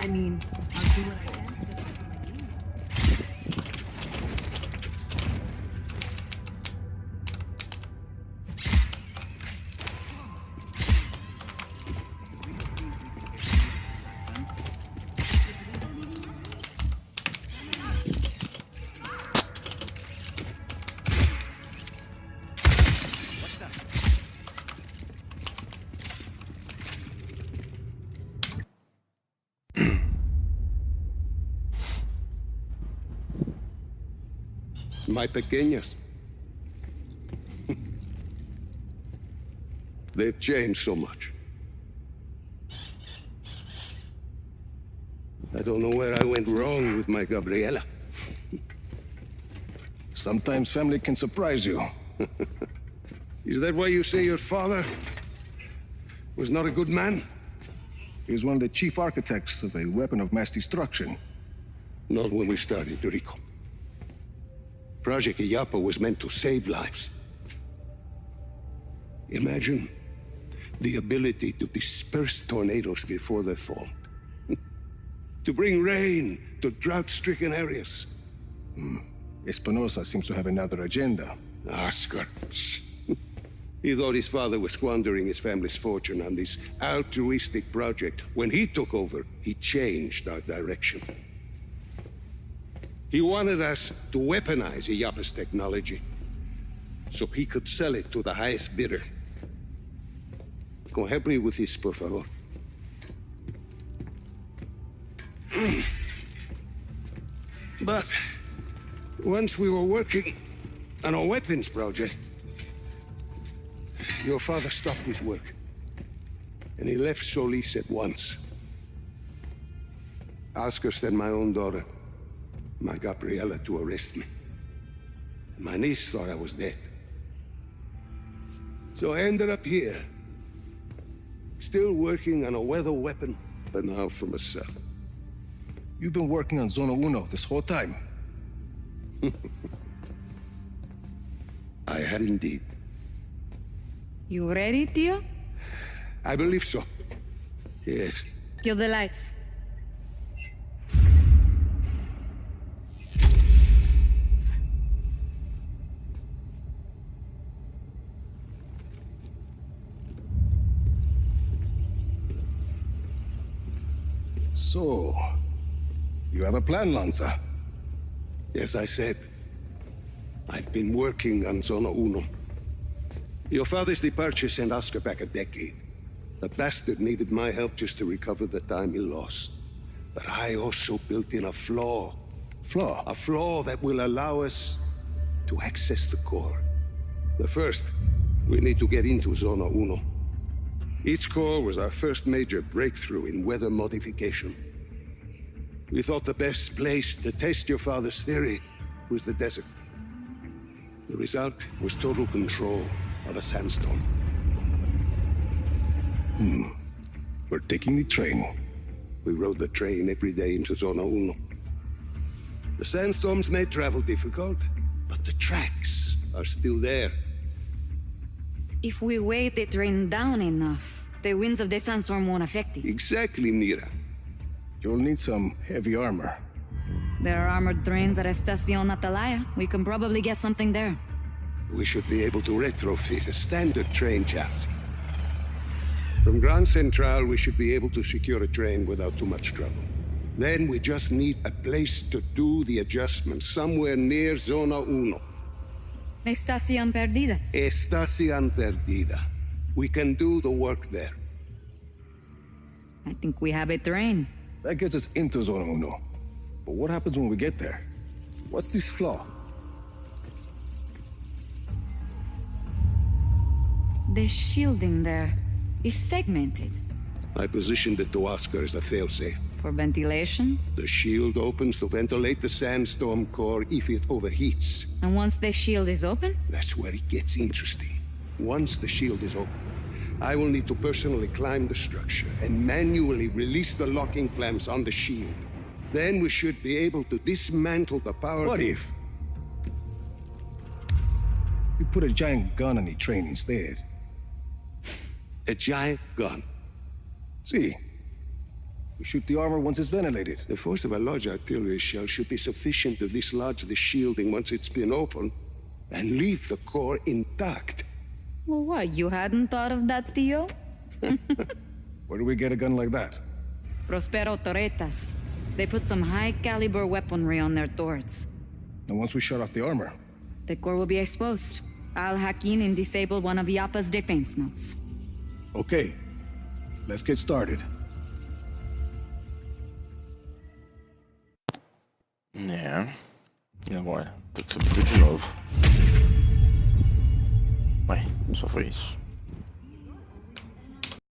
I mean, I'll do what I can. My pequeñas. They've changed so much. I don't know where I went wrong with my Gabriela. Sometimes family can surprise you. Is that why you say your father was not a good man? He was one of the chief architects of a weapon of mass destruction. Not when we started, Rico. Project Iyapa was meant to save lives. Imagine the ability to disperse tornadoes before they fall. To bring rain to drought-stricken areas. Espinosa seems to have another agenda. Oscar. He thought his father was squandering his family's fortune on this altruistic project. When he took over, he changed our direction. He wanted us to weaponize Iyapa's technology so he could sell it to the highest bidder. Come help me with this, por favor. But once we were working on a weapons project, your father stopped his work, and he left Solis at once. Oscar sent my own daughter, my Gabriela, to arrest me. My niece thought I was dead. So I ended up here, still working on a weather weapon, but now from a cell. You've been working on Zona Uno this whole time. I have indeed. You ready, tío? I believe so. Yes. Kill the lights. So, you have a plan, Lanza? As I said, I've been working on Zona Uno. Your father's departure sent Oscar back a decade. The bastard needed my help just to recover the time he lost. But I also built in a flaw. Flaw? A flaw that will allow us to access the core. But first, we need to get into Zona Uno. Its core was our first major breakthrough in weather modification. We thought the best place to test your father's theory was the desert. The result was total control of a sandstorm. We're taking the train. We rode the train every day into Zona Uno. The sandstorms made travel difficult, but the tracks are still there. If we weight the train down enough, the winds of the sandstorm won't affect it. Exactly, Mira. You'll need some heavy armor. There are armored trains at Estación Atalaya. We can probably get something there. We should be able to retrofit a standard train chassis. From Gran Central, we should be able to secure a train without too much trouble. Then we just need a place to do the adjustments, somewhere near Zona Uno. Estación Perdida. Estación Perdida. We can do the work there. I think we have a train. That gets us into Zona Uno. But what happens when we get there? What's this flaw? The shielding there is segmented. I positioned the Tuasker as a failsafe. For ventilation? The shield opens to ventilate the sandstorm core if it overheats. And once the shield is open? That's where it gets interesting. Once the shield is open, I will need to personally climb the structure and manually release the locking clamps on the shield. Then we should be able to dismantle the power... What if we put a giant gun on the train instead? A giant gun. See, we shoot the armor once it's ventilated. The force of a large artillery shell should be sufficient to dislodge the shielding once it's been opened and leave the core intact. Well, what, you hadn't thought of that, Tio? Where do we get a gun like that? Prospero Torretas. They put some high-caliber weaponry on their turrets. And once we shut off the armor, The core will be exposed. I'll hack in and disable one of Yappa's defense nodes. okay, let's get started. É. E agora? Tem que subir tudo de novo. Ué, só foi isso.